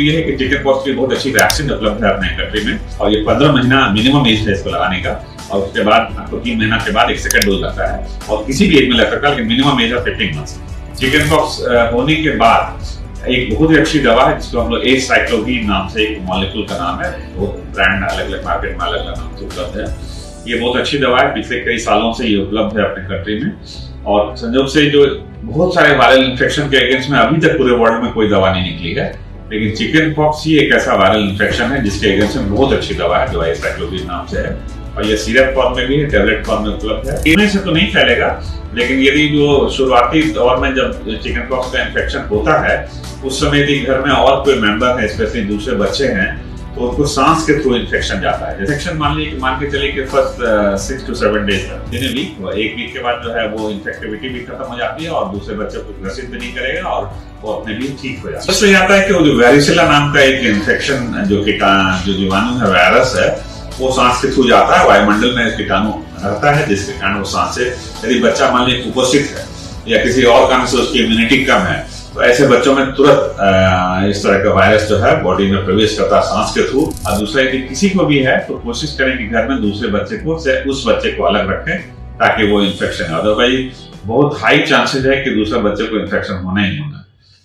ये है कि चिकन पॉक्स की बहुत अच्छी वैक्सीन उपलब्ध है अपने कंट्री में, और ये 15 महीना मिनिमम एज है इसको लगाने का, और उसके बाद आपको 3 महीना के बाद एक सेकंड डोज लगता है, और किसी भी एज में लग सकता है, लेकिन मिनिमम एज है 15 मंथ्स। चिकन पॉक्स होने के बाद एक बहुत ही अच्छी दवा है जिसको हम लोग एसाइक्लोविर नाम से, एक मॉलिक्यूल का नाम है, वो ब्रांड अलग अलग मार्केट में अलग अलग नाम से उपलब्ध है। ये बहुत अच्छी दवा है, पिछले कई सालों से ये उपलब्ध है अपने कंट्री में, और संजोग से जो बहुत सारे वायरल इन्फेक्शन के अगेंस्ट में अभी तक पूरे वर्ल्ड में कोई दवा नहीं निकली है, लेकिन चिकन पॉक्स ही एक ऐसा वायरल इन्फेक्शन है जिसके अगेंस्ट में बहुत अच्छी दवा है जो एसाइक्लोविर नाम से है, और ये सिरप फॉर्म में भी है, टेबलेट फॉर्म में उपलब्ध है। इनमें से तो नहीं फैलेगा, लेकिन यदि जो शुरुआती दौर में जब चिकन पॉक्स का इन्फेक्शन होता है उस समय यदि घर में और कोई मेंबर है, स्पेशली दूसरे बच्चे हैं, तो उनको सांस के थ्रू इन्फेक्शन जाता है। इन्फेक्शन मान के चलिए कि फर्स्ट 6 to 7 डेज तक, दिन वीक, एक वीक के बाद जो है वो इन्फेक्टिविटी भी खत्म हो जाती है और दूसरे बच्चे को ग्रसित भी नहीं करेगा और वो अपने भी ठीक हो जाता है। इसलिए आता है कि वो जो वैरिसेला नाम का एक इन्फेक्शन जो जीवाणु है, वायरस है, वो सांस के थ्रू जाता है, वायुमंडल में कीटाणु रहता है, जिसके कारण वो सांस से, यदि बच्चा मान लीजिए कुपोषित है या किसी और कारण से उसकी इम्यूनिटी कम है, तो ऐसे बच्चों में तुरंत इस तरह का वायरस जो है बॉडी में प्रवेश करता है सांस के थ्रू। और दूसरा यदि किसी को भी है तो कोशिश करें कि घर में दूसरे बच्चे को से उस बच्चे को अलग रखें ताकि वो इन्फेक्शन, अदरवाइज बहुत हाई चांसेस है कि दूसरे बच्चे को इन्फेक्शन होना ही होना।